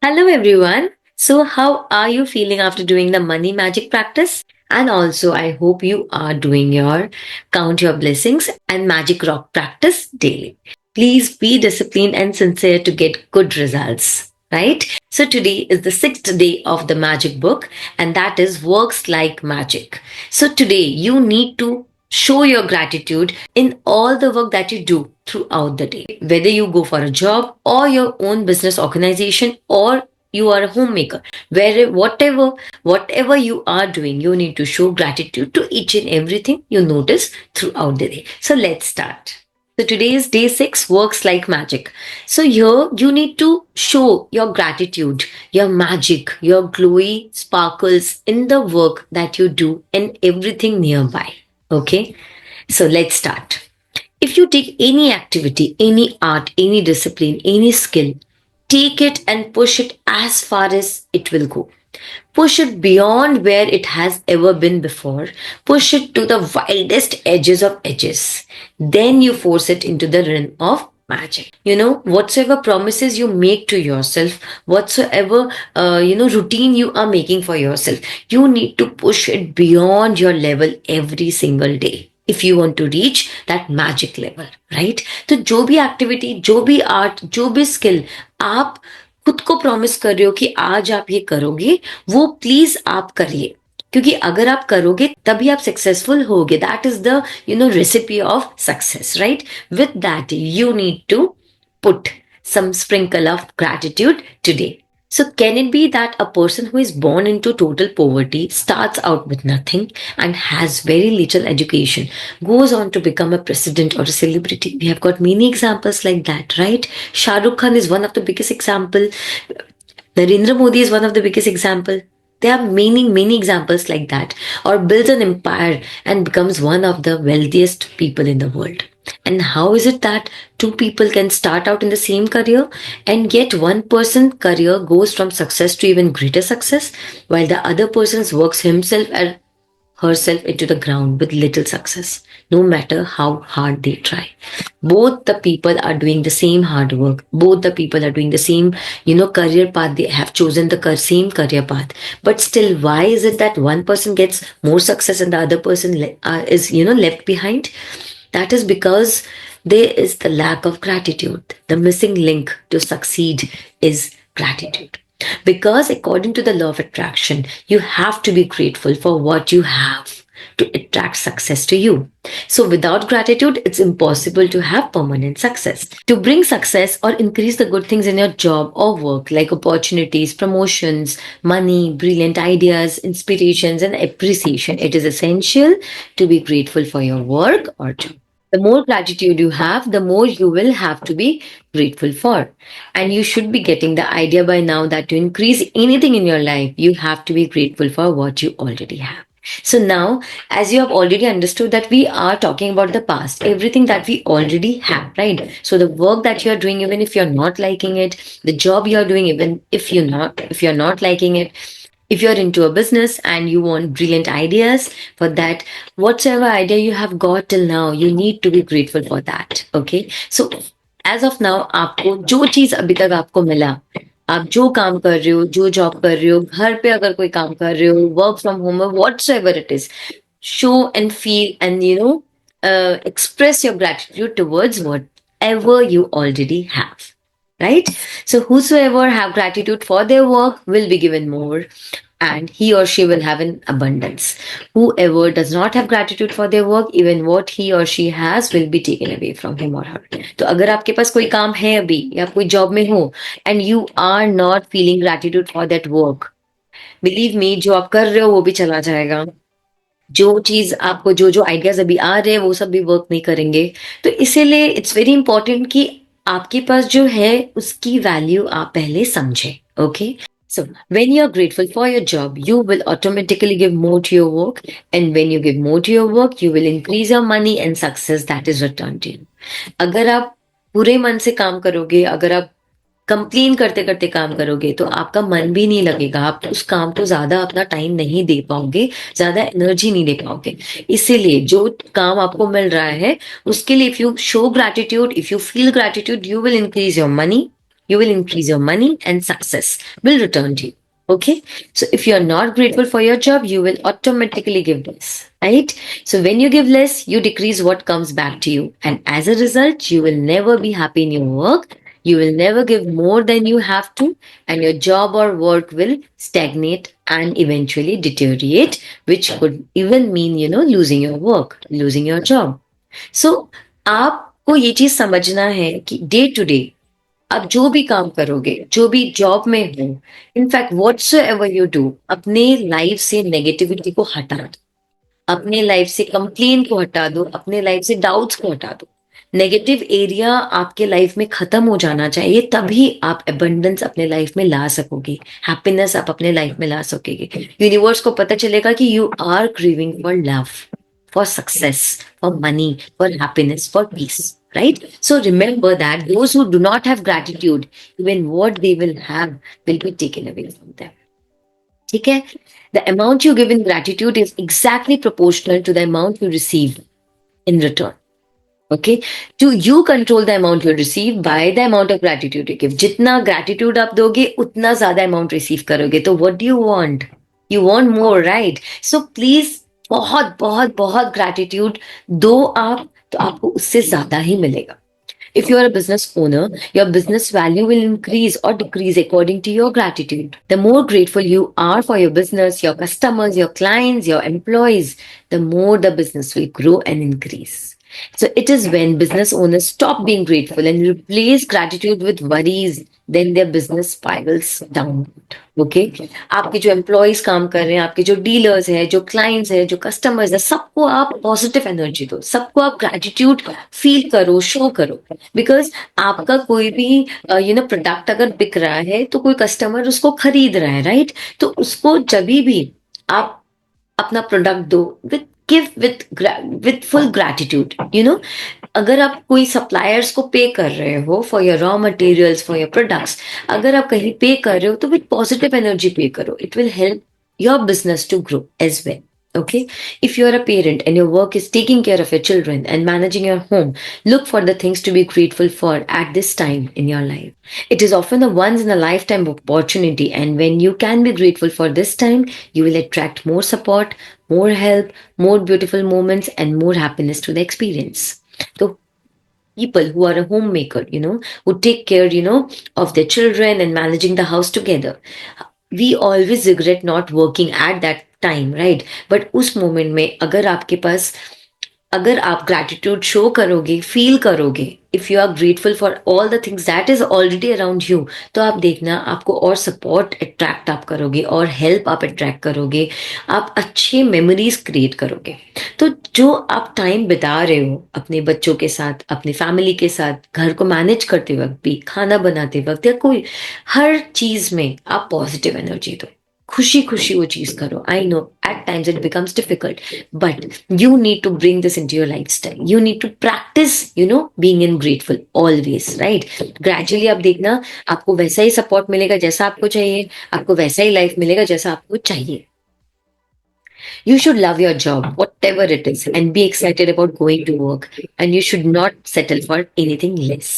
Hello, everyone. So, how are you feeling after doing the money magic practice? And also, I hope you are doing your count your blessings and magic rock practice daily. Please be disciplined and sincere to get good results, right? So, today is the sixth day of the magic book, and that is works like magic. So, today you need to show your gratitude in all the work that you do throughout the day. Whether you go for a job or your own business organization or you are a homemaker, where whatever you are doing, you need to show gratitude to each and everything you notice throughout the day. So let's start. So today is day 6, works like magic. So here you need to show your gratitude, your magic, your glowy sparkles in the work that you do and everything nearby. Okay, so let's start. If you take any activity, any art, any discipline, any skill, take it and push it as far as it will go. Push it beyond where it has ever been before. Push it to the wildest edges of edges. Then you force it into the realm of magic. Whatsoever promises you make to yourself, whatsoever routine you are making for yourself, you need to push it beyond your level every single day if you want to reach that magic level, right? तो जो भी activity, जो भी art, जो भी skill आप खुद को प्रॉमिस कर रहे हो कि आज आप ये करोगे, वो प्लीज आप करिए, क्योंकि अगर आप करोगे तभी आप सक्सेसफुल होगे. That is the recipe of success, right? With that you need to put some sprinkle of gratitude today. So, can it be that a person who is born into total poverty, starts out with nothing, and has very little education, goes on to become a president or a celebrity? We have got many examples like that, right? Shah Rukh Khan is one of the biggest example. Narendra Modi is one of the biggest example. There are many examples like that. Or builds an empire and becomes one of the wealthiest people in the world. And how is it that two people can start out in the same career and yet one person's career goes from success to even greater success while the other person works himself and herself into the ground with little success, no matter how hard they try. Both the people are doing the same hard work. Both the people are doing the same, career path. They have chosen the same career path. But still, why is it that one person gets more success and the other person is, left behind? That is because there is the lack of gratitude. The missing link to succeed is gratitude. Because according to the law of attraction, you have to be grateful for what you have to attract success to you. So without gratitude, it's impossible to have permanent success. To bring success or increase the good things in your job or work, like opportunities, promotions, money, brilliant ideas, inspirations, and appreciation, it is essential to be grateful for your work or job. The more gratitude you have, the more you will have to be grateful for. And you should be getting the idea by now that to increase anything in your life, you have to be grateful for what you already have. So now, as you have already understood that we are talking about the past, everything that we already have, right? So the work that you're doing, even if you're not liking it, the job you're doing, even if you're not liking it, if you're into a business and you want brilliant ideas for that, whatever idea you have got till now, you need to be grateful for that. Okay, so as of now, आपको जो चीज अभी तक आपको मिला, आप जो काम कर रहे हो, जो जॉब कर रहे हो, घर पे अगर कोई काम कर रहे हो, work from home, whatsoever it is, show and feel and express your gratitude towards whatever you already have, right? So whosoever have gratitude for their work will be given more and he or she will have an abundance. Whoever does not have gratitude for their work, even what he or she has will be taken away from him or her. तो अगर आपके पास कोई काम है अभी या कोई job में हो and you are not feeling gratitude for that work, believe me, जो आप कर रहे हो वो भी चला जाएगा. जो चीज आपको जो आइडियाज अभी आ रहे हैं वो सब भी वर्क नहीं करेंगे. तो इसीलिए इट्स वेरी इंपॉर्टेंट कि आपके पास जो है उसकी वैल्यू आप पहले समझें. Okay, so when you're grateful for your job, you will automatically give more to your work, and when you give more to your work, you will increase your money and success that is returned to you. अगर आप पूरे मन से काम करोगे, अगर आप complain करते करते काम करोगे तो आपका मन भी नहीं लगेगा, आप उस काम को ज्यादा अपना टाइम नहीं दे पाओगे, ज्यादा एनर्जी नहीं दे पाओगे. इसीलिए जो काम आपको मिल रहा है उसके लिए if you show gratitude, if you feel gratitude, you will increase your money, you will increase your money and success will return to you. Okay. So if you're not grateful for your job, you will automatically give less, right? So when you give less, you decrease what comes back to you. And as a result, you will never be happy in your work. You will never give more than you have to, and your job or work will stagnate and eventually deteriorate, which could even mean, losing your work, losing your job. So आपको ये चीज समझना है कि day to day आप जो भी काम करोगे, जो भी जॉब में हो, in fact whatso ever you do, अपने लाइफ से नेगेटिविटी को हटा दो, अपने लाइफ से कंप्लेन को हटा दो, अपने लाइफ से डाउट्स को हटा दो। नेगेटिव एरिया आपके लाइफ में खत्म हो जाना चाहिए, तभी आप अबंडेंस अपने लाइफ में ला सकोगे, हैप्पीनेस आप अपने लाइफ में ला सकोगे। यूनिवर्स को पता चलेगा कि you are craving for love, for success, for money, for happiness, for peace, right? So remember that those who do not have gratitude, even what they will have will be taken away from them. Okay? The amount you give in gratitude is exactly proportional to the amount you receive in return. Okay? To you control the amount you receive by the amount of gratitude you give. जितना gratitude आप दोगे, उतना ज़्यादा amount receive करोगे. तो what do you want? You want more, right? So please बहुत बहुत बहुत ग्रैटिट्यूड दो आप, तो आपको उससे ज्यादा ही मिलेगा. If you are a business owner, your business value will increase or decrease according to your gratitude. The more grateful you are for your business, your customers, your clients, your employees, the more the business will grow and increase. So it is when business owners stop being grateful and replace gratitude with worries, then their business spirals downward. Okay? आपके जो employees काम कर रहे हैं, आपके जो dealers हैं, जो क्लाइंट्स हैं, जो कस्टमर्स हैं, सबको आप पॉजिटिव एनर्जी दो, सबको आप ग्रेटिट्यूड फील करो, शो करो. बिकॉज आपका कोई भी प्रोडक्ट अगर बिक रहा है तो कोई कस्टमर उसको खरीद रहा है, राइट? तो उसको जब भी आप अपना प्रोडक्ट दो, with give with full gratitude. अगर आप कोई सप्लायर्स को पे कर रहे हो for your raw materials, for your products, अगर आप कहीं पे कर रहे हो तो विथ पॉजिटिव एनर्जी पे करो. It will help your business to grow as well. Okay, if you're a parent and your work is taking care of your children and managing your home, look for the things to be grateful for at this time in your life. It is often a once in a lifetime opportunity, and when you can be grateful for this time, you will attract more support, more help, more beautiful moments, and more happiness to the experience. So people who are a homemaker, who take care, of their children and managing the house together, we always regret not working at that time, right? But उस moment में अगर आप gratitude show करोगे, feel करोगे, if you are grateful for all the things that is already around you, तो आप देखना आपको और सपोर्ट अट्रैक्ट आप करोगे, और हेल्प आप अट्रैक्ट करोगे, आप अच्छे मेमोरीज क्रिएट करोगे. तो जो आप टाइम बिता रहे हो अपने बच्चों के साथ, अपनी फैमिली के साथ, घर को मैनेज करते वक्त भी, खाना बनाते वक्त, या कोई हर चीज में आप पॉजिटिव एनर्जी दो, खुशी खुशी वो चीज करो. I know at times it becomes difficult, but you need to bring this into your lifestyle. You need to practise being in grateful always, right? Gradually आप देखना आपको वैसा ही सपोर्ट मिलेगा जैसा आपको चाहिए, आपको वैसा ही लाइफ मिलेगा जैसा आपको चाहिए. You should love your job, whatever it is, and be excited about going to work. And you should not settle for anything less.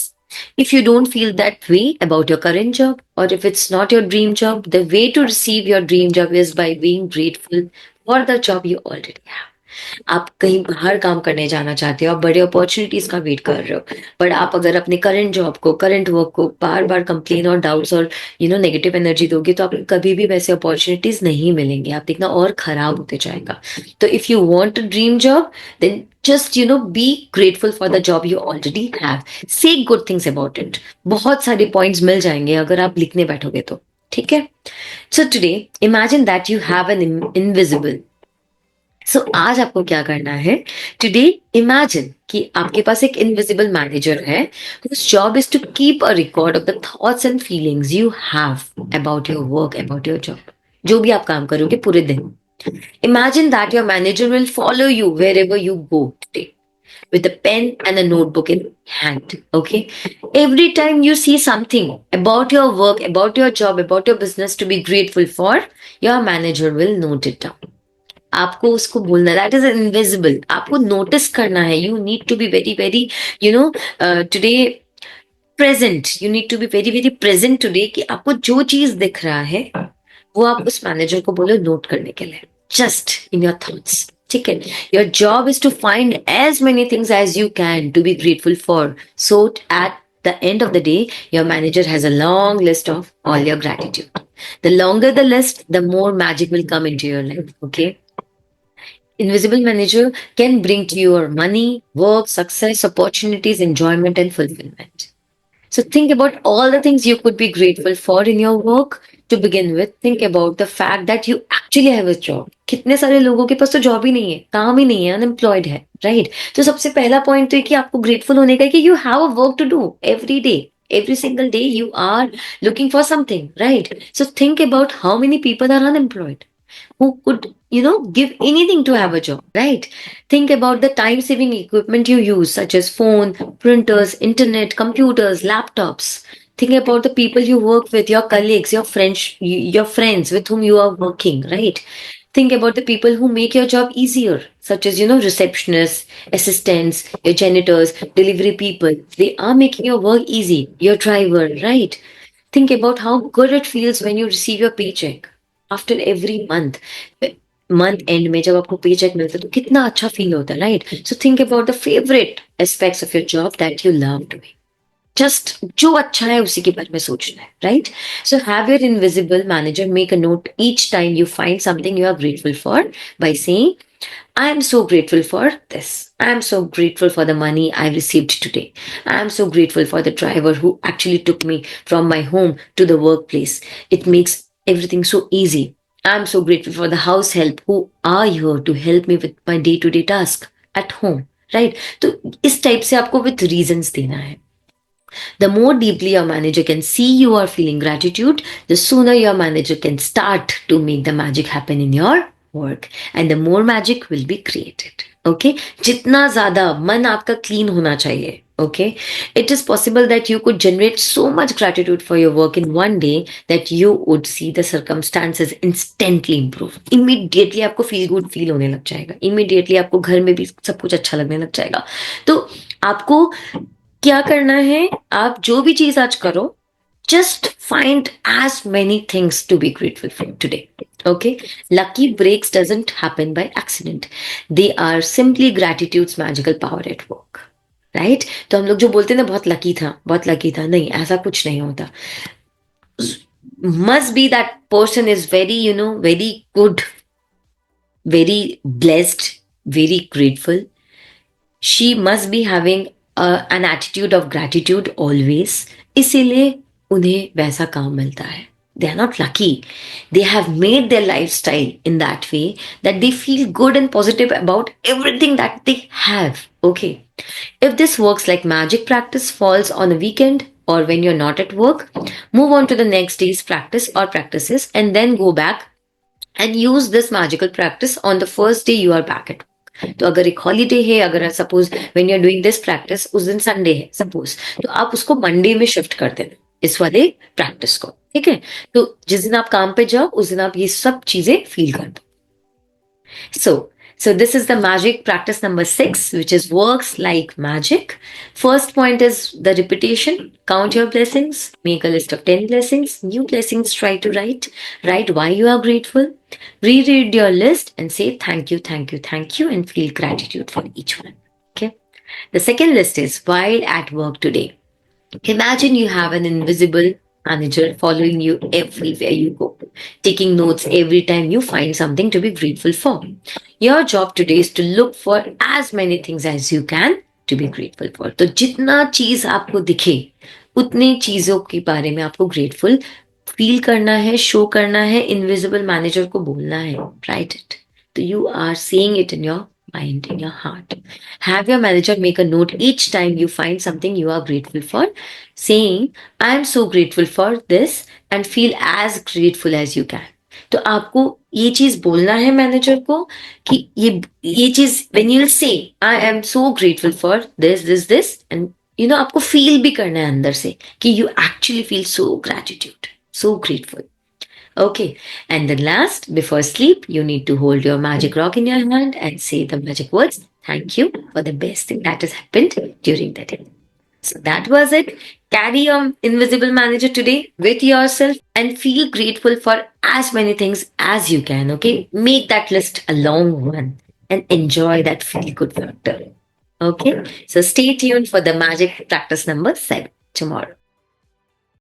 If you don't feel that way about your current job, or if it's not your dream job, the way to receive your dream job is by being grateful for the job you already have. आप कहीं बाहर काम करने जाना चाहते हो, आप बड़े अपॉर्चुनिटीज का वेट कर रहे हो, बट आप अगर अपने करंट जॉब को, करंट वर्क को बार बार कंप्लेन और डाउट्स और नेगेटिव एनर्जी दोगे, तो आपको कभी भी वैसे अपॉर्चुनिटीज नहीं मिलेंगे. आप देखना और खराब होते जाएगा. तो if you want a dream job, then just be grateful for the job you already have. Say good things about it. बहुत सारे पॉइंट्स मिल जाएंगे अगर आप लिखने बैठोगे तो. ठीक है? So today, imagine that you have an invisible. So आज आपको क्या करना है? Today, imagine कि आपके पास एक इनविजिबल मैनेजर है, whose job is to keep a record of the thoughts and feelings you have about your work, about your job. जो भी आप काम करोगे पूरे दिन. Imagine that your manager will follow you wherever you go today with a pen and a notebook in hand. Okay? Every time you see something about your work, about your job, about your business to be grateful for, your manager will note it down. आपको उसको बोलना, that is invisible. आपको notice करना है. You need to be very very today present, you need to be very very present today कि आपको जो चीज दिख रहा है वो आप उस मैनेजर को बोलो नोट करने के लिए, जस्ट इन योर थॉट्स. ठीक है. Your job is to find as many things as you can to be grateful for, so at the end of the day your manager has a long list of all your gratitude. The longer the list, the more magic will come into your life. Okay. Invisible manager can bring to you money, work, success, opportunities, enjoyment, and fulfillment. So think about all the things you could be grateful for in your work. To begin with, think about the fact that you actually have a job. कितने सारे लोगों के पास तो job ही नहीं है, काम ही नहीं है, अनएम्प्लॉयड है, राइट? तो सबसे पहला पॉइंट तो है कि आपको ग्रेटफुल होने का है कि you have a work to do every day. Every single day you are looking for something, right? So think about how many people are unemployed who could, give anything to have a job, right? Think about the time saving equipment you use, such as phone, printers, internet, computers, laptops. Think about the people you work with, your colleagues, your friends with whom you are working, right? Think about the people who make your job easier, such as, receptionists, assistants, your janitors, delivery people. They are making your work easy. Your driver, right? Think about how good it feels when you receive your paycheck after every month. Month and में जब आपको पे check मिलता है तो कितना अच्छा feel होता है, right? So think about the favourite aspects of your job that you love doing. Just जो अच्छा है उसी के बारे में सोचना है, right? So have your invisible manager make a note each time you find something you are grateful for by saying, I am so grateful for this. I am so grateful for the money I received today. I am so grateful for the driver who actually took me from my home to the workplace. It makes everything so easy. I am so grateful for the house help who are here to help me with my day-to-day task at home. Right? तो इस type से आपको with reasons देना है. The more deeply your manager can see you are feeling gratitude, the sooner your manager can start to make the magic happen in your work, and the more magic will be created. Okay? जितना ज़्यादा मन आपका clean होना चाहिए. Okay? It is possible that you could generate so much gratitude for your work in one day that you would see the circumstances instantly improve. Immediately आपको feel good feel होने लग जाएगा. Immediately आपको घर में भी सब कुछ अच्छा लगने लग जाएगा. तो आपको क्या करना है? आप जो भी चीज आज करो, just find as many things to be grateful for today. Okay? Lucky breaks doesn't happen by accident. They are simply gratitude's magical power at work. Right? तो हम लोग जो बोलते हैं ना बहुत लकी था, नहीं, ऐसा कुछ नहीं होता. Must be that person is very, very good, very blessed, very grateful. She must be having an attitude of gratitude always. इसीलिए उन्हें वैसा काम मिलता है. They are not lucky. They have made their lifestyle in that way that they feel good and positive about everything that they have. Okay. If this works like magic, practice falls on a weekend or when you're not at work, move on to the next day's practice or practices and then go back and use this magical practice on the first day you are back at work. तो अगर एक holiday है, अगर suppose when you are doing this practice उस दिन Sunday है suppose, तो आप उसको मंडे में शिफ्ट कर देना इस वाले प्रैक्टिस को. ठीक है? तो जिस दिन आप काम पे जाओ उस दिन आप ये सब चीजें फील कर दो. So this is the magic practice number 6, which is works like magic. First point is the repetition. Count your blessings. Make a list of 10 blessings. New blessings try to write. Write why you are grateful. Reread your list and say thank you, thank you, thank you, and feel gratitude for each one. Okay. The second list is while at work today. Imagine you have an invisible manager following you everywhere you go, taking notes every time you find something to be grateful for. Your job today is to look for as many things as you can to be grateful for. तो जितना चीज आपको दिखे उतनी चीजों के बारे में आपको grateful फील करना है, शो करना है, इनविजिबल मैनेजर को बोलना है. Right it. तो you are saying it in your mind, in your heart. Have your manager make a note each time you find something you are grateful for, saying, I am so grateful for this, and feel as grateful as you can. तो आपको ये चीज बोलना है manager को कि ये चीज when you say I am so grateful for this and आपको फील भी करना है अंदर से कि you actually feel so gratitude, so grateful. Okay, and then last, before sleep, you need to hold your magic rock in your hand and say the magic words, thank you for the best thing that has happened during the day. So that was it. Carry your invisible manager today with yourself and feel grateful for as many things as you can. Okay. Make that list a long one and enjoy that feel good factor. Okay. So stay tuned for the magic practice number 7 tomorrow.